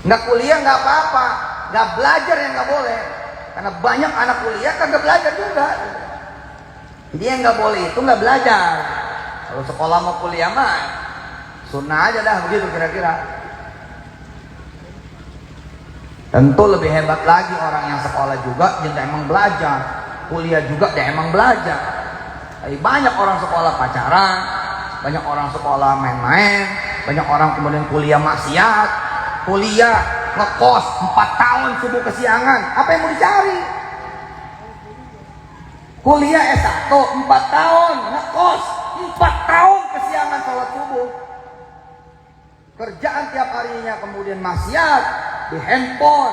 Nggak kuliah nggak apa-apa, nggak belajar yang nggak boleh. Karena banyak anak kuliah kagak belajar juga. Jadi yang nggak boleh itu nggak belajar. Kalau sekolah mau kuliah mah sunnah aja dah, begitu kira-kira. Tentu lebih hebat lagi orang yang sekolah juga dia emang belajar, kuliah juga dia emang belajar. Tapi banyak orang sekolah pacaran, banyak orang sekolah main-main, banyak orang kemudian kuliah maksiat, kuliah ngekos 4 tahun subuh kesiangan. Apa yang mau dicari? Kuliah S1 4 tahun ngekos 4 tahun kesiangan sholat subuh. Kerjaan tiap harinya kemudian maksiat di handphone,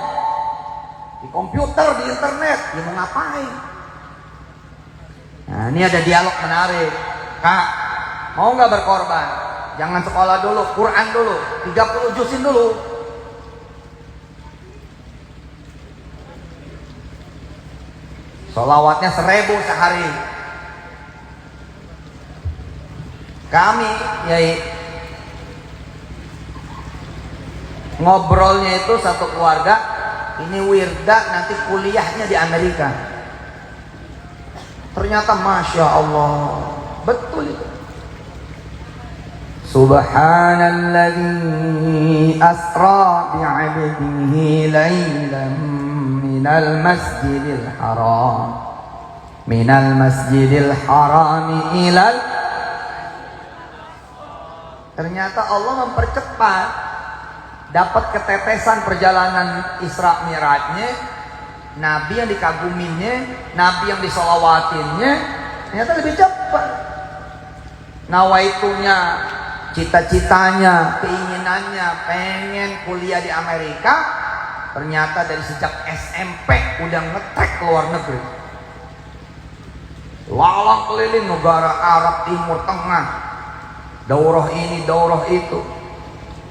di komputer, di internet. Dia mau ngapain? Nah, ini ada dialog menarik. Kak, mau nggak berkorban? Jangan sekolah dulu, Quran dulu, 30 juzin dulu. Sholawatnya 1000 sehari. Kami, Yai, ngobrolnya itu satu keluarga. Ini Wirda nanti kuliahnya di Amerika. Ternyata Masya Allah, betul itu. Subhanalladzi asra bi'abdihi laylan minal masjidil haram ilal. Ternyata Allah mempercepat. Dapat ketetesan perjalanan Isra Mi'rajnya, Nabi yang dikaguminya, Nabi yang disolawatinnya, ternyata lebih cepat. Nawaitunya, cita-citanya, keinginannya pengen kuliah di Amerika, ternyata dari sejak SMP udah ngetrek ke luar negeri. Lalang keliling negara Arab Timur Tengah, daurah ini, daurah itu,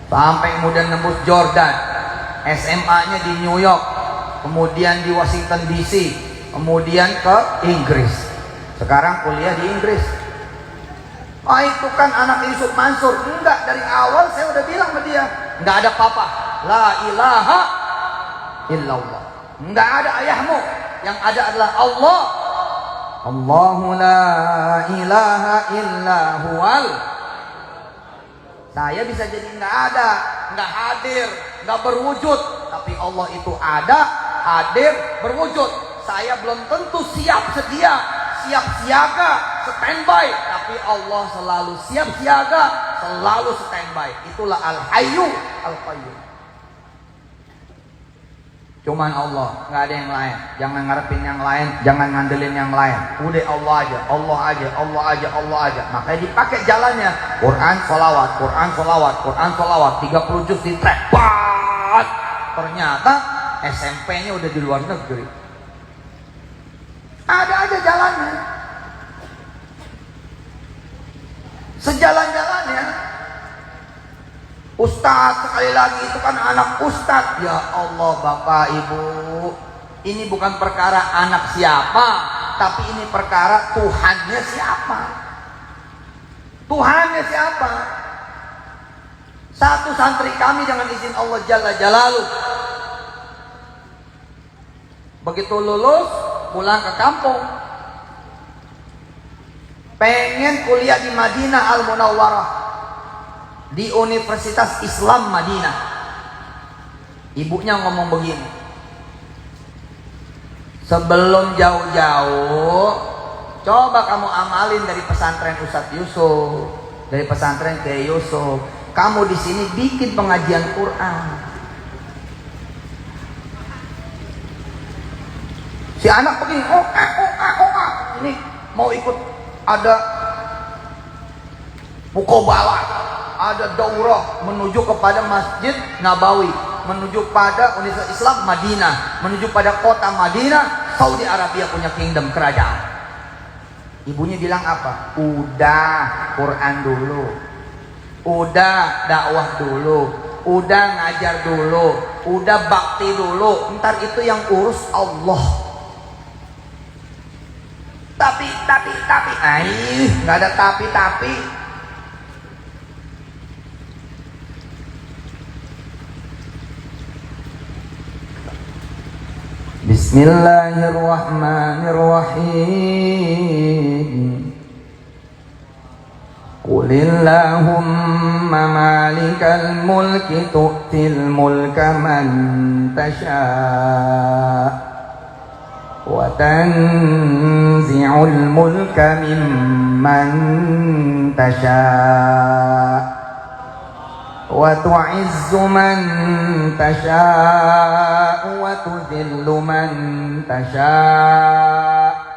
sampai kemudian nembus Jordan, SMA-nya di New York, kemudian di Washington DC, kemudian ke Inggris. Sekarang kuliah di Inggris. Oh itu kan anak Yusuf Mansur. Enggak, dari awal saya udah bilang sama dia, enggak ada papa, la ilaha illallah. Enggak ada ayahmu, yang ada adalah Allah. Allahu la ilaha illa huwal. Saya bisa jadi nggak ada, nggak hadir, nggak berwujud, tapi Allah itu ada, hadir, berwujud. Saya belum tentu siap sedia, siap siaga, standby, tapi Allah selalu siap siaga, selalu standby. Itulah Al-Hayyu Al-Qayyum. Cuman Allah, nggak ada yang lain. Jangan ngarepin yang lain, jangan ngandelin yang lain. Udah Allah aja, Allah aja, Allah aja, Allah aja. Makanya dipakai jalannya Quran sholawat, Quran sholawat, Quran sholawat, 30 juz di track. Ternyata SMP-nya udah di luar negeri. Ada aja jalannya. Sejalan-jalannya. Ustadz, sekali lagi itu kan anak ustadz. Ya Allah Bapak Ibu, ini bukan perkara anak siapa, tapi ini perkara Tuhannya siapa. Tuhannya siapa? Satu santri kami dengan izin Allah Jalla Jalaluh, begitu lulus pulang ke kampung, pengen kuliah di Madinah Al-Munawwarah, di Universitas Islam Madinah. Ibunya ngomong begini, sebelum jauh-jauh coba kamu amalin dari pesantren Ustadz Yusuf, dari pesantren Kiai Yusuf. Kamu di sini bikin pengajian Quran. Si anak begini, ini mau ikut ada mukobalah, ada daurah menuju kepada Masjid Nabawi, menuju pada Universitas Islam Madinah, menuju pada kota Madinah. Saudi Arabia punya kingdom, kerajaan. Ibunya bilang apa? Udah Quran dulu, udah dakwah dulu, udah ngajar dulu, udah bakti dulu, ntar itu yang urus Allah. Tapi nggak ada tapi. Bismillahirrahmanirrahim. Qulillahumma malikal mulki tu'til mulka man tasha' wa tanzi'ul mulka mimman tasha' wa tu'izzu man tasha' wa tudhillu man tasha'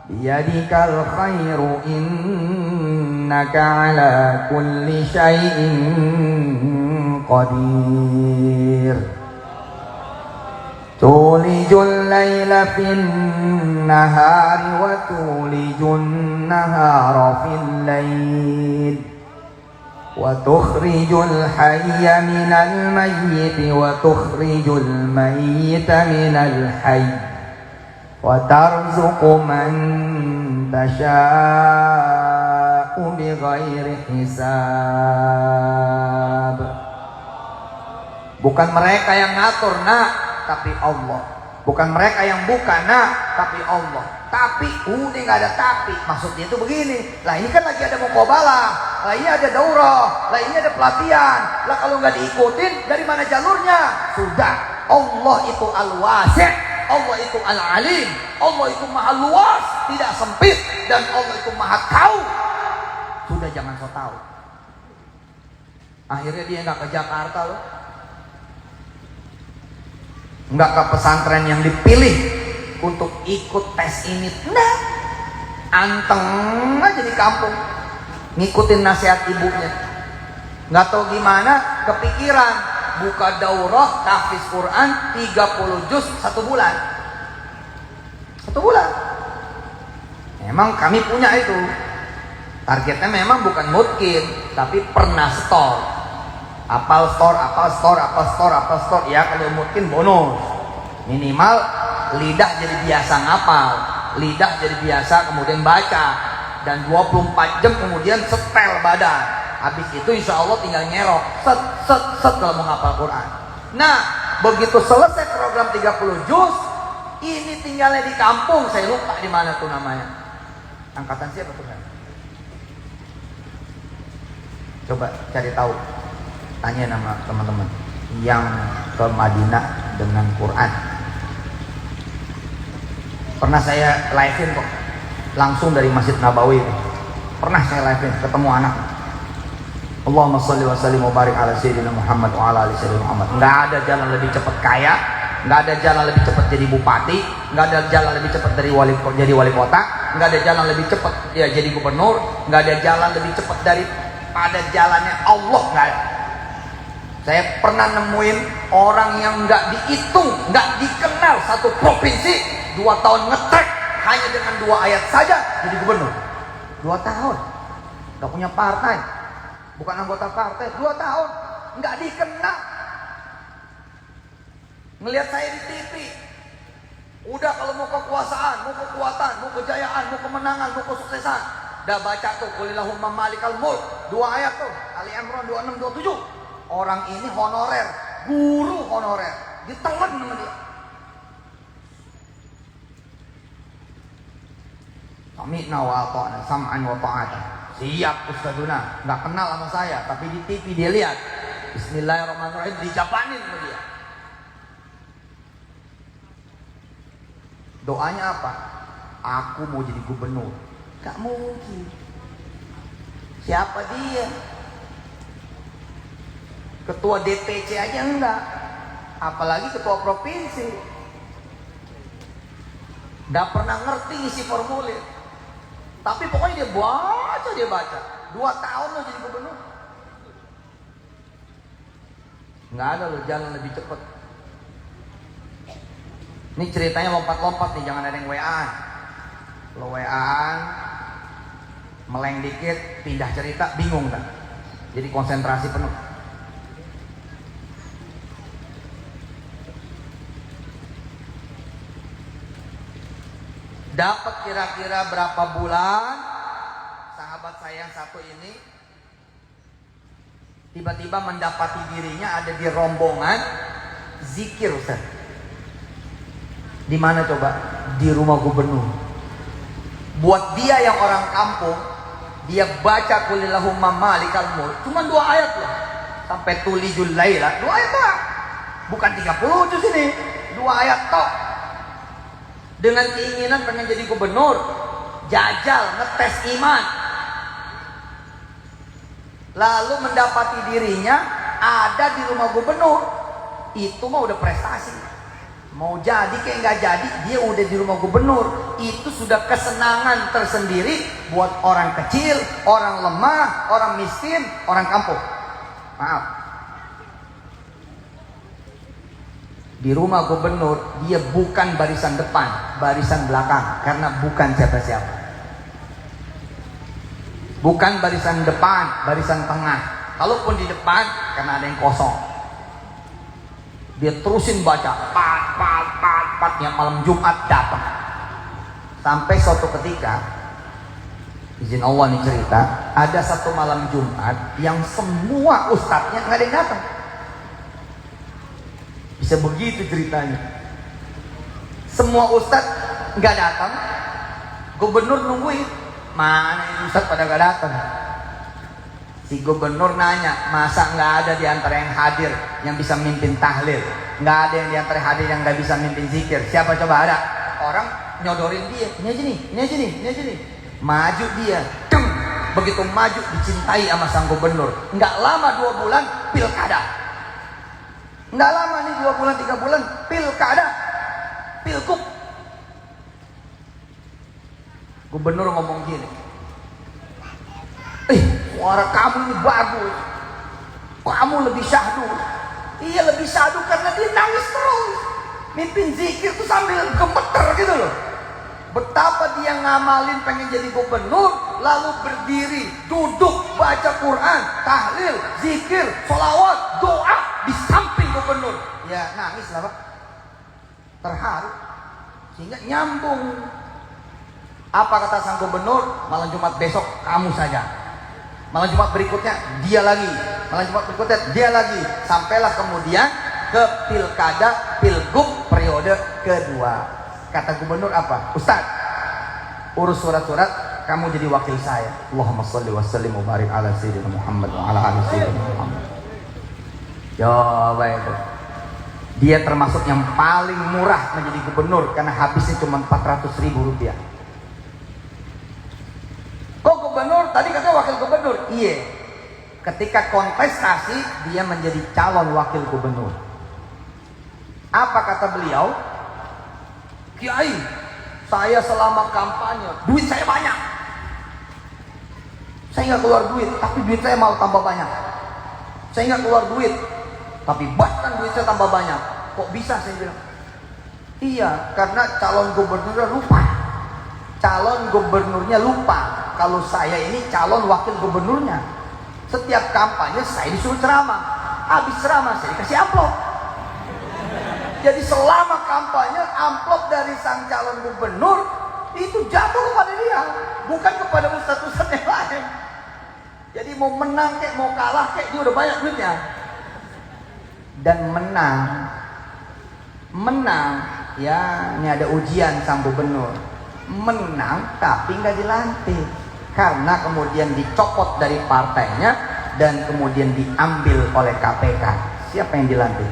biyadikal khairu innaka ala kulli syai'in qadir. Tulijul laila fin nahari wa tulijun nahara fil lail wa tukhrijul hayya minal mayyiti wa tukhrijul mayyita minal hayy wa tarzuqu man tasha'u bighairi hisab. Bukan mereka yang ngatur, nak, tapi Allah. Bukan mereka yang buka, nak, tapi Allah. Tapi udah nggak ada tapi. Maksudnya itu begini, lah ini kan lagi ada muqabalah, lah ini ada daurah, lah ini ada pelatihan. Lah kalau nggak diikutin, dari mana jalurnya? Sudah, Allah itu al-wasi', Allah itu al-alim, Allah itu maha luas, tidak sempit, dan Allah itu maha tahu. Sudah, jangan so tahu. Akhirnya dia nggak ke Jakarta loh, nggak ke pesantren yang dipilih untuk ikut tes ini. Nah, anteng aja di kampung, ngikutin nasihat ibunya. Nggak tahu gimana, kepikiran buka daurah tahfiz Quran 30 juz 1 bulan. 1 bulan. Memang kami punya itu. Targetnya memang bukan mungkin, tapi pernah store. Apal store. Ya kalau mungkin bonus. Minimal lidah jadi biasa ngapal, lidah jadi biasa kemudian baca, dan 24 jam kemudian setel badan. Habis itu insya Allah tinggal nyerok set kalau mau ngapal Quran. Nah, begitu selesai program 30 juz, ini tinggalnya di kampung. Saya lupa di mana tuh namanya. Angkatan siapa tuh kan? Coba cari tahu, tanya nama teman-teman yang ke Madinah dengan Quran. Pernah saya live-in kok, langsung dari Masjid Nabawi. Pernah saya live-in, ketemu anak. Allahumma sholli wa sallim wa barik ala sayyidina Muhammad wa ala ali sayyidina Muhammad. Enggak ada jalan lebih cepat kaya, enggak ada jalan lebih cepat jadi bupati, enggak ada jalan lebih cepat dari jadi wali kota, enggak ada jalan lebih cepat ya jadi gubernur, enggak ada jalan lebih cepat daripada jalannya Allah, enggak ada. Saya pernah nemuin orang yang enggak dihitung, enggak dikenal satu provinsi, 2 tahun ngetrek hanya dengan 2 ayat saja jadi gubernur. 2 tahun, enggak punya partai. Bukan anggota partai, 2 tahun nggak dikenal. Ngelihat saya di TV, udah kalau mau kekuasaan, mau kekuatan, mau kejayaan, mau kemenangan, mau kesuksesan, udah baca tuh Qulillahumma malikal mulk, 2 ayat tuh, Ali Imran 26 27. Orang ini honorer, guru honorer, ditelan sama dia. Sami'na wa ata'na, sam'an wa ta'atan. Siap Ustazuna, nggak kenal sama saya, tapi di TV dia lihat Bismillahirrahmanirrahim, dijabanin sama dia. Doanya apa? Aku mau jadi gubernur. Gak mungkin. Siapa dia? Ketua DPC aja enggak, apalagi ketua provinsi. Gak pernah ngerti isi formulir. Tapi pokoknya dia baca. 2 tahun lo jadi gubernur. Nggak ada lo jalan lebih cepat. Ini ceritanya lompat-lompat nih, jangan ada yang WA-an. Lo WA-an, meleng dikit, pindah cerita, bingung kan? Jadi konsentrasi penuh. Dapat kira-kira berapa bulan, sahabat saya yang satu ini tiba-tiba mendapati dirinya ada di rombongan zikir, Ustaz. Di mana coba? Di rumah gubernur. Buat dia yang orang kampung, dia baca Qulillahumma malikal mulk, cuma 2 ayat loh. Sampai tulijul laila, 2 ayat toh. Bukan 30 juz ini, 2 ayat toh. Dengan keinginan pengen jadi gubernur, jajal, ngetes iman. Lalu mendapati dirinya ada di rumah gubernur. Itu mah udah prestasi. Mau jadi kayak nggak jadi, dia udah di rumah gubernur. Itu sudah kesenangan tersendiri buat orang kecil, orang lemah, orang miskin, orang kampung. Maaf. Di rumah gubernur, dia bukan barisan depan, barisan belakang. Karena bukan siapa-siapa. Bukan barisan depan, barisan tengah. Kalaupun di depan, karena ada yang kosong. Dia terusin baca, pat, yang malam Jumat datang. Sampai suatu ketika, izin Allah nih cerita, ada satu malam Jumat yang semua ustadznya nggak ada yang datang. Bisa begitu ceritanya. Semua ustadz nggak datang, gubernur nungguin, mana ini ustadz pada nggak datang. Si gubernur nanya, masa nggak ada di antara yang hadir yang bisa mimpin tahlil? Nggak ada yang di antara hadir yang nggak bisa mimpin zikir? Siapa coba ada? Orang nyodorin dia, ini aja nih, ini aja nih, ini aja nih. Maju dia, Deng! Begitu maju dicintai sama sang gubernur. Nggak lama 2 bulan pilkada. Nggak lama nih 2 bulan 3 bulan pilkada, pilkup. Gubernur ngomong gini, suara kamu ini bagus, kamu lebih syahdu. Iya lebih syahdu karena dia nangis terus. Mimpin zikir tuh sambil gemeter gitu loh. Betapa dia ngamalin pengen jadi gubernur, lalu berdiri, duduk, baca Quran, tahlil, zikir, sholawat, doa di samping gubernur. Ya nangis lah Pak, terharu, sehingga nyambung. Apa kata sang gubernur? Malam Jumat besok kamu saja. Malam Jumat berikutnya dia lagi, malam Jumat berikutnya dia lagi, sampailah kemudian ke pilkada, pilgub periode kedua. Kata gubernur apa? Ustaz, urus surat-surat, kamu jadi wakil saya. Allahumma sholli wa sallim wa barik ala sayyidina Muhammad wa ala ali sayyidina Muhammad. Coba itu. Dia termasuk yang paling murah menjadi gubernur karena habisnya cuma 400.000 rupiah. Kok gubernur? Tadi katanya wakil gubernur. Iya. Ketika kontestasi dia menjadi calon wakil gubernur. Apa kata beliau? Kiai, saya selama kampanye duit saya banyak. Saya nggak keluar duit, tapi duit saya mau tambah banyak. Saya nggak keluar duit, tapi bahkan duit saya tambah banyak. Kok bisa? Saya bilang, iya, karena calon gubernurnya lupa. Calon gubernurnya lupa kalau saya ini calon wakil gubernurnya. Setiap kampanye saya disuruh ceramah, habis ceramah saya dikasih amplop. Jadi selama kampanye amplop dari sang calon gubernur itu jatuh kepada dia, bukan kepada ustadz-ustadz yang lain. Jadi mau menang kek, mau kalah kek, dia udah banyak duitnya. Dan menang ya, ini ada ujian sang gubernur. Menang tapi nggak dilantik karena kemudian dicopot dari partainya dan kemudian diambil oleh KPK. Siapa yang dilantik?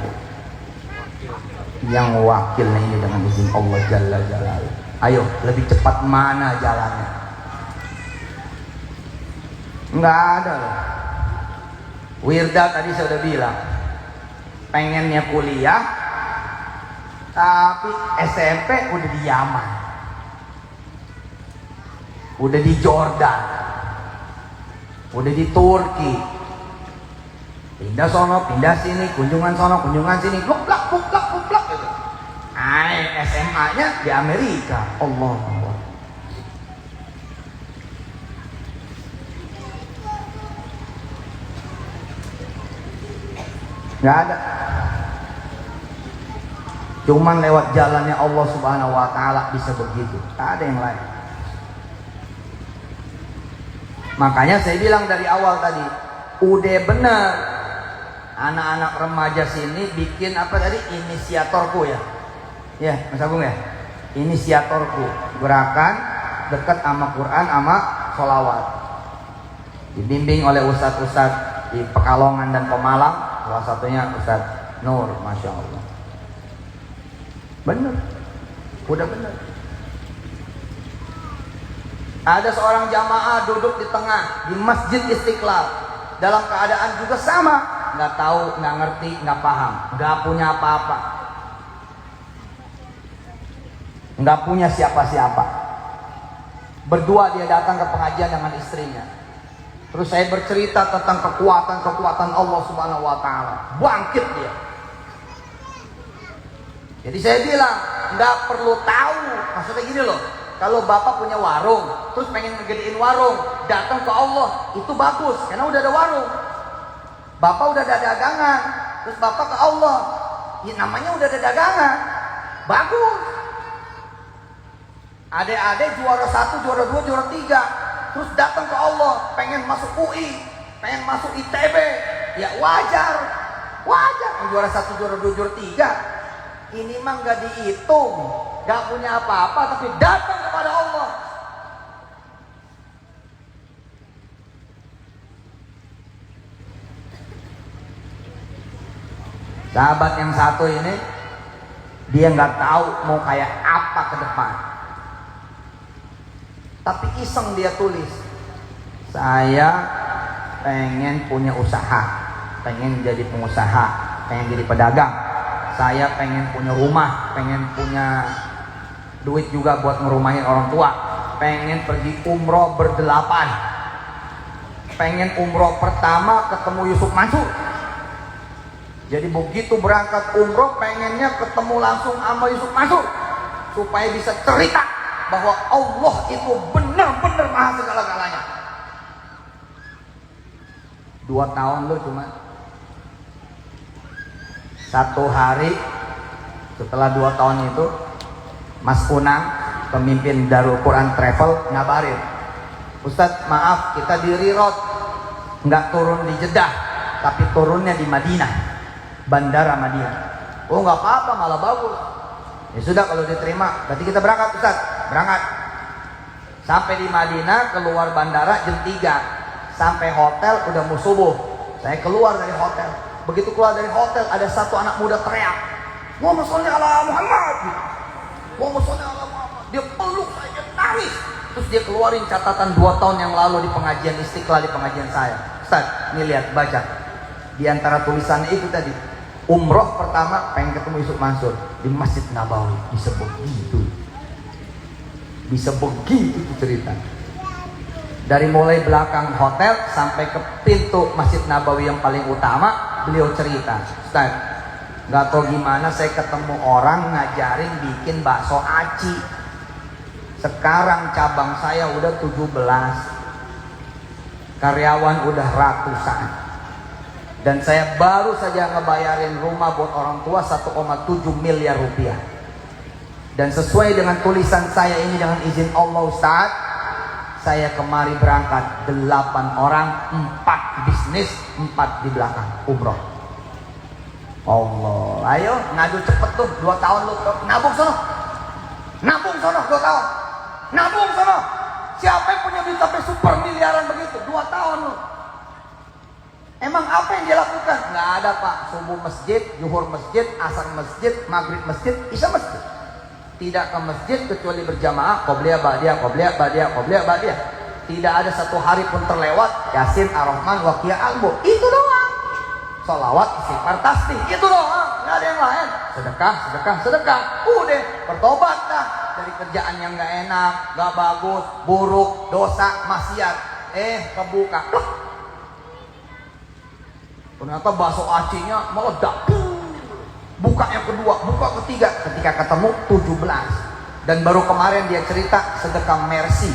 Yang wakilnya ini dengan izin Allah Jalla Jalaluhu. Ayo, lebih cepat mana jalannya? Nggak ada loh. Wirda tadi saya udah bilang pengennya kuliah tapi SMP udah di Yaman, udah di Jordan, udah di Turki, pindah sono, pindah sini, kunjungan sono, kunjungan sini, buklak gitu. SMA-nya di Amerika. Allah. Nggak ada. Cuman lewat jalannya Allah Subhanahu wa taala bisa begitu. Tak ada yang lain. Makanya saya bilang dari awal tadi, udah benar anak-anak remaja sini bikin apa tadi, inisiatorku ya. Ya, Mas Agung ya. Inisiatorku, gerakan dekat sama Quran sama sholawat. Dibimbing oleh ustadz-ustadz di Pekalongan dan Pemalang, salah satunya Ustadz Nur, Masya Allah. Benar, udah benar. Ada seorang jamaah duduk di tengah di Masjid Istiqlal, dalam keadaan juga sama, nggak tahu, nggak ngerti, nggak paham, nggak punya apa-apa, nggak punya siapa-siapa. Berdua dia datang ke pengajian dengan istrinya. Terus saya bercerita tentang kekuatan Allah Subhanahu wa taala. Bangkit dia. Jadi saya bilang, nggak perlu tahu. Maksudnya gini loh, kalau bapak punya warung, terus pengen ngegedein warung, datang ke Allah, itu bagus, karena udah ada warung. Bapak udah ada dagangan, terus bapak ke Allah, ya namanya udah ada dagangan, bagus. Adik-adik juara 1, juara 2, juara 3, terus datang ke Allah, pengen masuk UI, pengen masuk ITB, ya wajar, wajar. Juara 1, juara 2, juara 3, ini mah nggak dihitung, nggak punya apa-apa, tapi datang kepada Allah. Sahabat yang satu ini, dia nggak tahu mau kayak apa ke depan, tapi iseng dia tulis, saya pengen punya usaha, pengen jadi pengusaha, pengen jadi pedagang, saya pengen punya rumah, pengen punya duit juga buat ngerumahin orang tua, pengen pergi umroh berdelapan, pengen umroh pertama ketemu Yusuf Mansur. Jadi begitu berangkat umroh pengennya ketemu langsung sama Yusuf Mansur, supaya bisa cerita bahwa Allah itu benar-benar maha segala-galanya. 2 tahun lo cuma. 1 hari setelah 2 tahun itu, Mas Unang, pemimpin Darul Quran Travel, ngabarin, Ustadz maaf, kita di Riyadh, nggak turun di Jeddah, tapi turunnya di Madinah, Bandara Madinah. Oh nggak apa-apa, malah bagus. Ya sudah, kalau diterima berarti kita berangkat Ustadz. Berangkat. Sampai di Madinah, keluar bandara jam 3, sampai hotel udah mau subuh. Saya keluar dari hotel. Begitu keluar dari hotel, ada satu anak muda teriak, Muhammad sholli ala Muhammad, Muhammad sholli ala Muhammad. Dia peluk saya, dia nangis. Terus dia keluarin catatan 2 tahun yang lalu di pengajian Istiqlal, di pengajian saya. Ustaz, ini lihat, baca. Di antara tulisannya itu tadi, umroh pertama pengen ketemu Yusuf Mansur di Masjid Nabawi. Bisa begitu, bisa begitu cerita. Dari mulai belakang hotel sampai ke pintu Masjid Nabawi yang paling utama, beliau cerita, Ustaz, nggak tahu gimana saya ketemu orang ngajarin bikin bakso aci. Sekarang cabang saya udah 17, karyawan udah ratusan, dan saya baru saja ngebayarin rumah buat orang tua 1,7 miliar rupiah. Dan sesuai dengan tulisan saya ini, dengan izin Allah Ustaz, saya kemari berangkat 8 orang, 4 bisnis, 4 di belakang umroh. Allah, ayo ngadu cepet tuh, 2 tahun lu nabung sono, nabung sono 2 tahun, nabung sono. Siapa yang punya duit sampai super miliaran begitu? 2 tahun lu. Emang apa yang dia lakukan? Nggak ada Pak. Subuh masjid, zuhur masjid, asar masjid, maghrib masjid, isya masjid. Tidak ke masjid kecuali berjamaah, qobliyah ba'diyah, qobliyah ba'diyah, qobliyah ba'diyah. Tidak ada satu hari pun terlewat Yasin, Ar-Rahman, Waqiah, Al-Mulk. Itu doang. Sholawat, istighfar, tasbih, itu doang. Nggak ada yang lain. Sedekah, sedekah, sedekah. Udah, bertobat dah dari kerjaan yang nggak enak, nggak bagus, buruk, dosa, maksiat. Kebuka. Ternyata bakso acinya meledak. Buka yang kedua, buka ketiga, ketika ketemu 17. Dan baru kemarin dia cerita sedekah Mercy.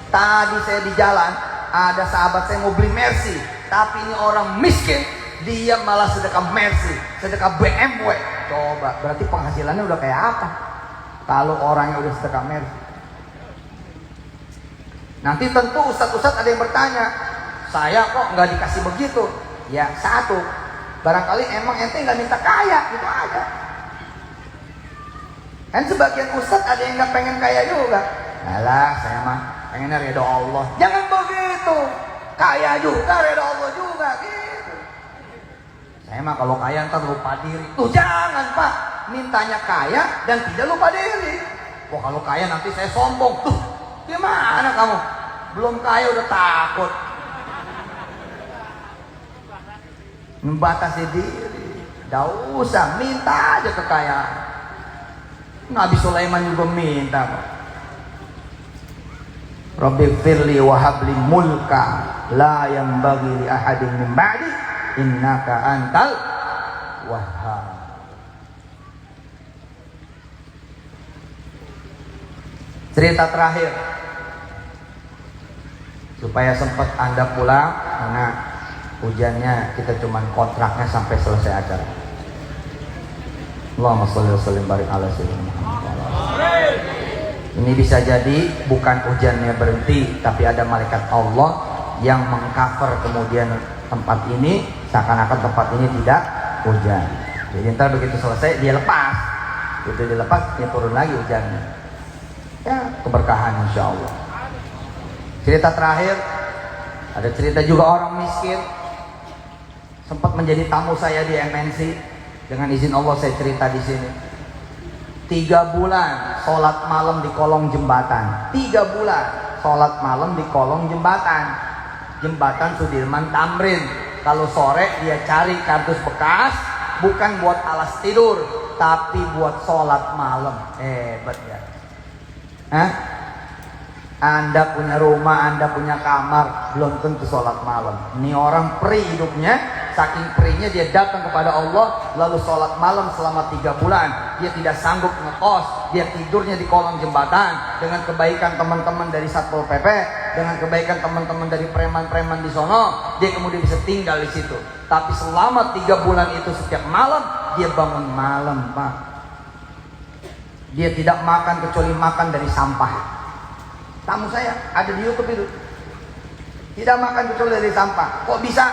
Tadi saya di jalan, ada sahabat saya mau beli Mercy, tapi ini orang miskin, dia malah sedekah Mercy. sedekah BMW. Coba, berarti penghasilannya udah kayak apa? Kalau orangnya udah sedekah Mercy. Nanti tentu ustadz-ustadz ada yang bertanya, saya kok nggak dikasih begitu? Ya satu, barangkali emang ente nggak minta kaya, gitu aja. Kan sebagian ustadz ada yang nggak pengen kaya juga. Alah, saya mah pengennya ridho Allah. Jangan begitu, kaya juga ridho Allah juga gitu. Saya mah kalau kaya ntar lupa diri. Tuh jangan Pak, mintanya kaya dan tidak lupa diri. Wah kalau kaya nanti saya sombong. Tuh gimana kamu? Belum kaya udah takut. Membatasi diri. Gak usah, minta aja kekayaan. Nabi Sulaiman juga minta kok. Rabbi firli wa habli mulka la yanbaghi li ahadin min ba'di innaka antal wahhab. Cerita terakhir supaya sempat Anda pulang karena hujannya, kita cuman kontraknya sampai selesai acara. Allahumma sholli wa sallim barik ala sayyidina Muhammad. Ini bisa jadi bukan hujannya berhenti, tapi ada malaikat Allah yang mengcover kemudian tempat ini, seakan-akan tempat ini tidak hujan. Jadi ntar begitu selesai dia lepas, itu dilepas dia turun lagi hujannya. Ya keberkahan insya Allah. Cerita terakhir, ada cerita juga orang miskin sempat menjadi tamu saya di MNC. Dengan izin Allah saya cerita di sini. 3 bulan sholat malam di kolong jembatan. 3 bulan sholat malam di kolong jembatan. Jembatan Sudirman Tamrin. Kalau sore dia cari kardus bekas, bukan buat alas tidur, tapi buat sholat malam. Hebat ya. Hah? Anda punya rumah, Anda punya kamar, belum tentu sholat malam. Ini orang peri hidupnya, saking perinya dia datang kepada Allah, lalu sholat malam selama 3 bulan. Dia tidak sanggup ngekos, dia tidurnya di kolong jembatan. Dengan kebaikan teman-teman dari Satpol PP, dengan kebaikan teman-teman dari preman-preman di sono, dia kemudian bisa tinggal di situ. Tapi selama 3 bulan itu setiap malam, dia bangun malam Pak. Dia tidak makan kecuali makan dari sampah. Tamu saya ada di YouTube itu, tidak makan kecuali dari sampah. Kok bisa?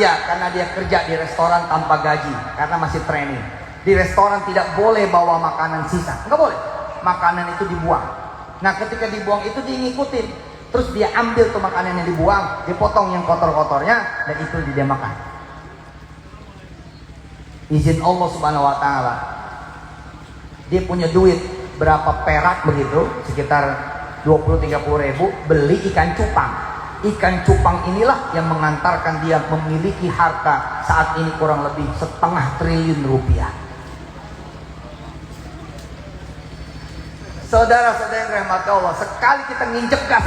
Iya, karena dia kerja di restoran tanpa gaji, karena masih training. Di restoran tidak boleh bawa makanan sisa, nggak boleh. Makanan itu dibuang. Nah ketika dibuang itu dia ngikutin, terus dia ambil tuh makanan yang dibuang, dipotong yang kotor-kotornya, dan itu dia makan. Izin Allah Subhanahu Wa Taala. Dia punya duit berapa perak begitu, sekitar 20-30 ribu, beli ikan cupang. Ikan cupang inilah yang mengantarkan dia memiliki harta saat ini kurang lebih 0,5 triliun rupiah. Saudara-saudara yang rahmat Allah, sekali kita nginjek gas,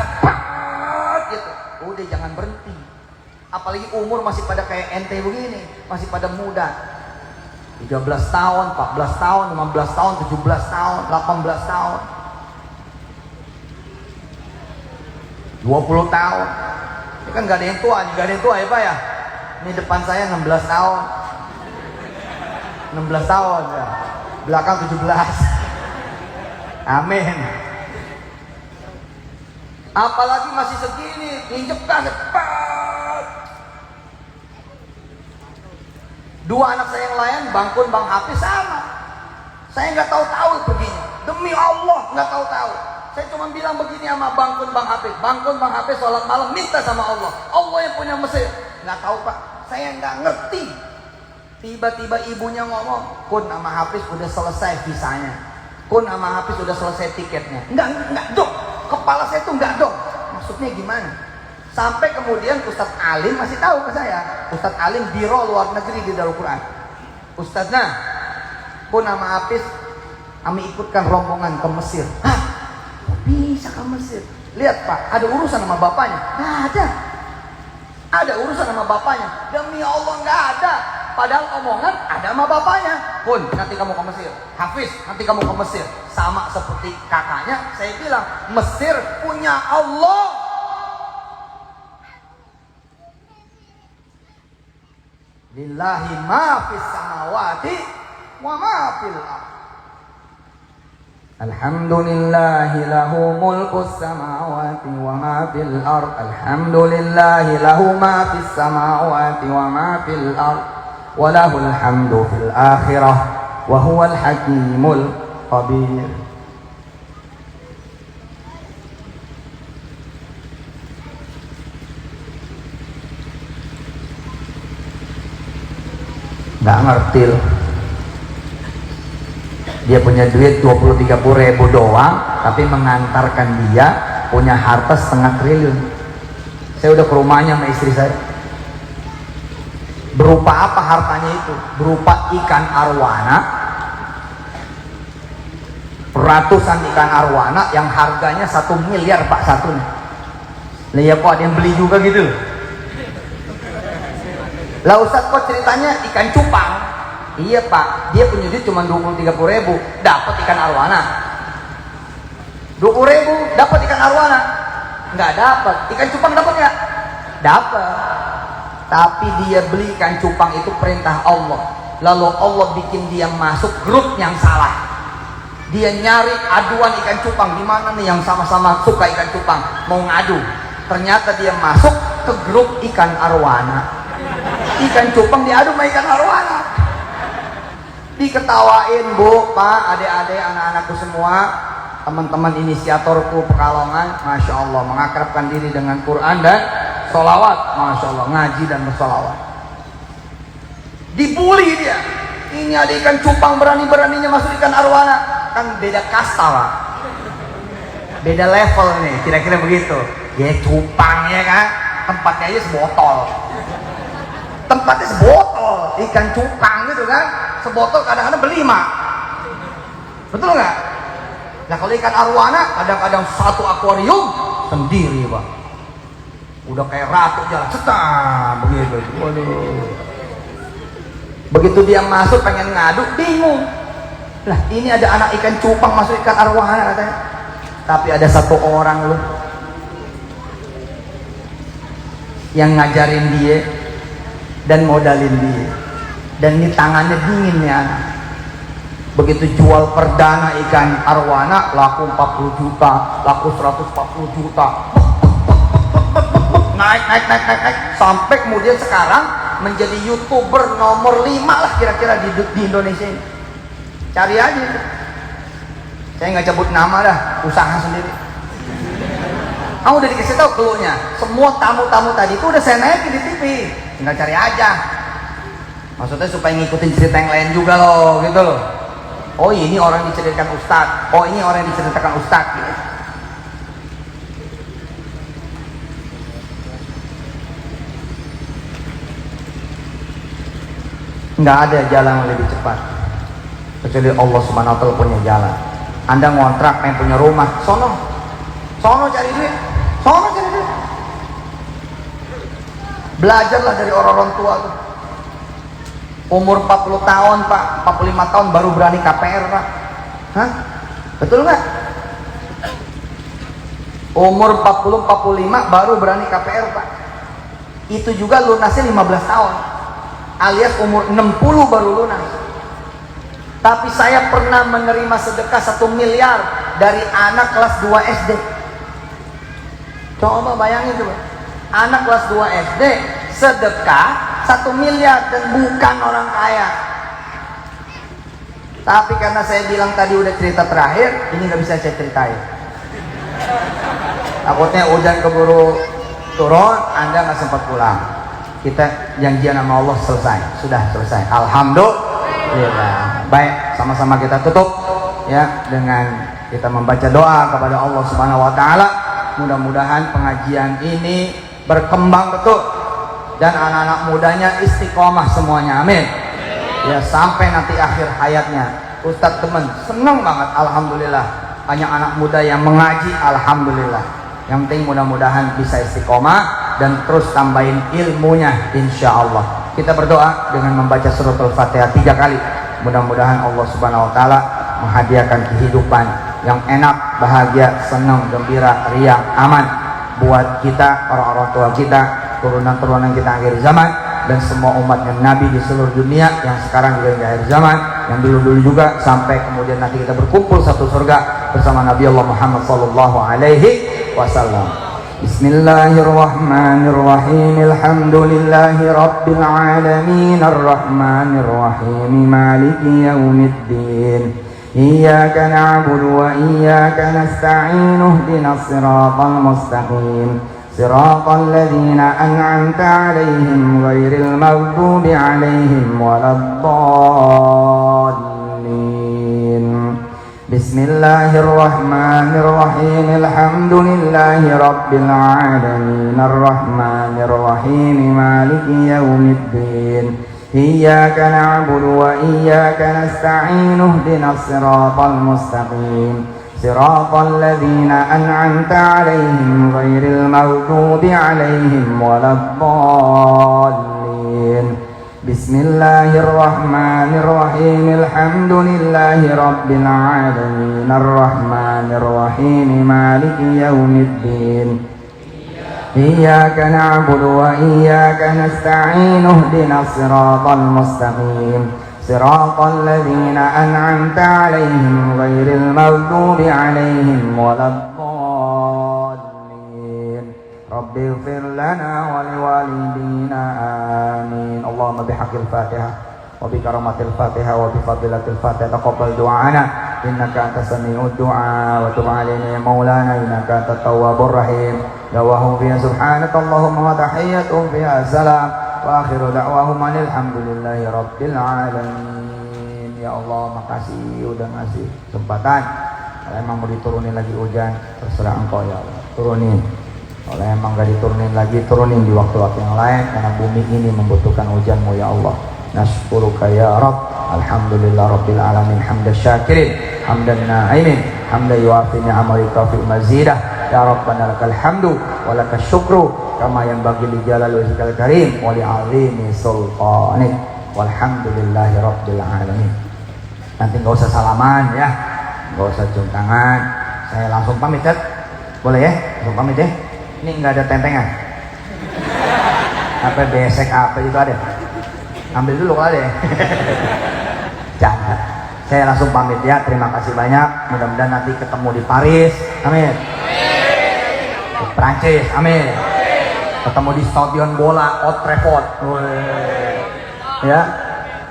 gitu, udah jangan berhenti. Apalagi umur masih pada kayak ente begini, masih pada muda. 13 tahun, 14 tahun, 15 tahun, 17 tahun, 18 tahun. 20 tahun. Ini kan gak ada yang tua nih, gak ada yang tua ya Pak ya. Ini depan saya 16 tahun. 16 tahun ya. Belakang 17. Amin. Apalagi masih segini, injek gas cepat. 2 anak saya yang lain, Bang Kun, Bang Hafiz sama. Saya nggak tahu-tahu begini. Demi Allah nggak tahu-tahu. Saya cuma bilang begini sama Bang Kun, Bang Hafiz. Bang Kun, Bang Hafiz sholat malam minta sama Allah. Allah yang punya Mesir. Nggak tahu Pak, saya nggak ngerti. Tiba-tiba ibunya ngomong, Kun sama Hafiz udah selesai visanya. Kun sama Hafiz udah selesai tiketnya. Nggak dong. Kepala saya tuh nggak dong. Maksudnya gimana? Sampai kemudian Ustadz Alim masih tahu ke saya. Ustadz Alim biro luar negeri di Darul Quran. Ustadznya, Kun sama Hafiz kami ikutkan rombongan ke Mesir. Hah? Bisa ke Mesir? Lihat Pak, ada urusan sama bapaknya? Nggak ada. Ada urusan sama bapaknya? Demi Allah nggak ada. Padahal omongan ada sama bapaknya. Kun, nanti kamu ke Mesir. Hafiz, nanti kamu ke Mesir. Sama seperti kakaknya, saya bilang Mesir punya Allah. Lillahi ma fis sama samawati wa ma fil ardh. Alhamdulillahi lahu mulkus samawati wa ma fil ardh. Alhamdulillahi lahu ma fis samawati wa ma fil ardh. Wa lahul hamdu fil akhirah wa huwal hakimul khabir. Nggak ngerti loh. Dia punya duit 20-30 ribu doang, tapi mengantarkan dia punya harta 500 triliun. Saya udah ke rumahnya sama istri saya. Berupa apa hartanya itu? Berupa ikan arwana, ratusan ikan arwana yang harganya 1 miliar pak satunya. Lah ya kok ada yang beli juga gitu loh. Lah Ustaz kok ceritanya ikan cupang? Iya pak, dia punya duit cuma 20-30 ribu, dapat ikan arwana. 20 ribu dapat ikan arwana? Nggak dapat. Ikan cupang dapat nggak? Dapat. Tapi dia beli ikan cupang itu perintah Allah. Lalu Allah bikin dia masuk grup yang salah. Dia nyari aduan ikan cupang, di mana nih yang sama-sama suka ikan cupang, mau ngadu. Ternyata dia masuk ke grup ikan arwana. Ikan cupang diadu sama ikan arwana. Diketawain bu, pak, adik-adik, anak-anakku semua, teman-teman inisiatorku Pekalongan, masya Allah, mengakrabkan diri dengan Quran dan sholawat, masya Allah, ngaji dan bersolawat. Dibully dia. Ini ada ikan cupang berani-beraninya masuk ikan arwana. Kan beda kasta pak, beda level nih, kira-kira begitu. Ya cupang ya kan, tempatnya aja sebotol. Tempatnya sebotol, ikan cupang gitu kan, sebotol kadang-kadang berlima, betul nggak? Nah kalau ikan arwana kadang-kadang satu akuarium sendiri pak, udah kayak ratu jalan cetam begitu. Waduh, begitu dia masuk pengen ngadu bingung, lah ini ada anak ikan cupang masuk ikan arwana katanya, tapi ada satu orang loh yang ngajarin dia dan modalin dia, dan ini tangannya dingin nih anak. Begitu jual perdana ikan arwana laku 40 juta, laku 140 juta, naik sampai kemudian sekarang menjadi YouTuber nomor 5 lah kira-kira di Indonesia ini. Cari aja itu. Saya nggak cabut nama dah, usaha sendiri. Kamu udah dikasih tahu keluarnya, semua tamu-tamu tadi itu udah saya naikin di TV, tinggal cari aja. Maksudnya supaya ngikutin cerita yang lain juga loh, gitu loh. Oh ini orang diceritakan Ustadz, oh ini orang yang diceritakan Ustadz gitu. Nggak ada jalan yang lebih cepat kecuali Allah Subhanahu wa Ta'ala punya jalan. Anda ngontrak, pengen punya rumah, sono cari duit, sono cari duit. Belajarlah dari orang-orang tua tuh. Umur 40 tahun pak, 45 tahun baru berani KPR pak. Hah? Betul nggak? Umur 40-45 baru berani KPR pak. Itu juga lunasnya 15 tahun, alias umur 60 baru lunas. Tapi saya pernah menerima sedekah 1 miliar dari anak kelas 2 SD. Coba bayangin coba, anak kelas 2 SD sedekah 1 miliar dan bukan orang kaya. Tapi karena saya bilang tadi udah cerita terakhir, ini nggak bisa saya ceritain. Takutnya hujan keburu turun, Anda nggak sempat pulang. Kita janjian sama Allah selesai, sudah selesai. Alhamdulillah. Baik, sama-sama kita tutup ya dengan kita membaca doa kepada Allah Subhanahu wa Ta'ala. Mudah-mudahan pengajian ini berkembang betul dan anak-anak mudanya istiqomah semuanya, amin ya, sampai nanti akhir hayatnya. Ustadz teman senang banget, alhamdulillah banyak anak muda yang mengaji, alhamdulillah. Yang penting mudah-mudahan bisa istiqomah dan terus tambahin ilmunya, insya Allah. Kita berdoa dengan membaca suratul Fatihah 3 kali. Mudah-mudahan Allah Subhanahu wa Ta'ala menghadiahkan kehidupan yang enak, bahagia, senang, gembira, riang, aman buat kita, orang-orang tua kita, turunan-turunan kita akhir zaman, dan semua umatnya Nabi di seluruh dunia, yang sekarang juga di akhir zaman, yang dulu-dulu juga, sampai kemudian nanti kita berkumpul satu surga bersama Nabi Allah Muhammad sallallahu alaihi wasallam. Bismillahirrahmanirrahim. Alhamdulillahi rabbil alamin arrahmanir rahim maliki yaumiddin. Iyyaka na'budu wa iyyaka nasta'in ihdinas siratal mustaqim. Siratal ladzina an'amta 'alaihim ghairil maghdubi 'alaihim waladdallin. Bismillahirrahmanirrahim. Alhamdulillahi rabbil alamin arrahmanir rahim maliki yaumiddin. Iyyaka na'budu wa iyyaka nasta'in ihdinas siratal mustaqim. Siratal ladzina an'amta 'alaihim ghairil maghdubi 'alaihim waladdallin. Bismillahirrahmanirrahim. Alhamdulillahi rabbil alamin arrahmanir rahim maliki yaumiddin. Iyyaka na'budu wa iyyaka nasta'in ihdinas siratal mustaqim. Siratal ladzina an'amta 'alaihim ghairil maghdubi 'alaihim waladdallin. Rabbighfir lana wa liwalidina amin. Allahumma bihaqqil Fatihah wa bi karamatil Fatihah wa bi fadilatil Fatihah taqabbal du'ana innaka antas sami'ud du'a wa tub 'alaina ya maulana innaka antat tawwabur rahim. Dawahum fiha subhanaka Allahumma wa tahiyyatuhum fiha salam wa akhiru da'wahum alhamdulillahi rabbil alamin. Ya Allah, makasih udah ngasih kesempatan. Kalau emang mau diturunin lagi hujan, terserah Engkau ya Allah, turunin. Kalau emang gak diturunin lagi, turunin di waktu-waktu yang lain, karena bumi ini membutuhkan hujanmu ya Allah. Nashkuruka ya Rabb. Alhamdulillah rabbil alamin hamdan syakirin hamdan na'imin hamdan yuafi ni'amalika fi mazidah. Ya Rabbana lakal hamdu wa lakas syukru kama yanbaghi li jalali wajhikal karim wa li 'azimi sultanik walhamdulillahi rabbil alamin. Nanti enggak usah salaman ya, enggak usah cium tangan. Saya langsung pamit ya. Boleh ya? Langsung pamit ya. Ini enggak ada tentengan. Apa besek apa itu ada? Ambil dulu kalau ada ya. Jangan. Saya langsung pamit ya. Terima kasih banyak. Mudah-mudahan nanti ketemu di Paris. Amin. Prancis, amin. Ketemu di stadion bola Old Trafford, ya,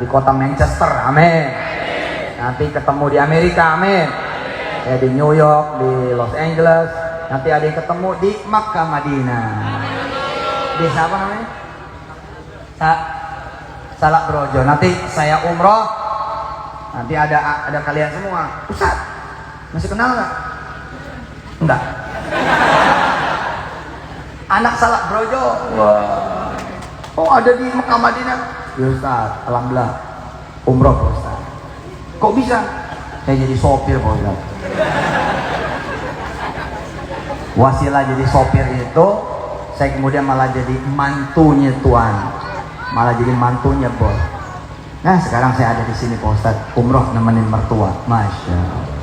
di kota Manchester, amin. Nanti ketemu di Amerika, amin. Ya, di New York, di Los Angeles. Nanti ada yang ketemu di Makkah, Madinah. Di siapa namanya? Salak Brojo. Nanti saya umroh. Nanti ada kalian semua. Ustaz, masih kenal nggak? Enggak. Anak Salak Brojo. Wah. Oh, ada di Mekah Madinah. Ya Ustaz, alhamdulillah. Umroh Pak Ustaz. Kok bisa? Saya jadi sopir Pak Ustaz. Wasilah jadi sopir itu, saya kemudian malah jadi mantunya tuan. Malah jadi mantunya bos. Nah, sekarang saya ada di sini Pak Ustaz. Umroh nemenin mertua. Masya Allah.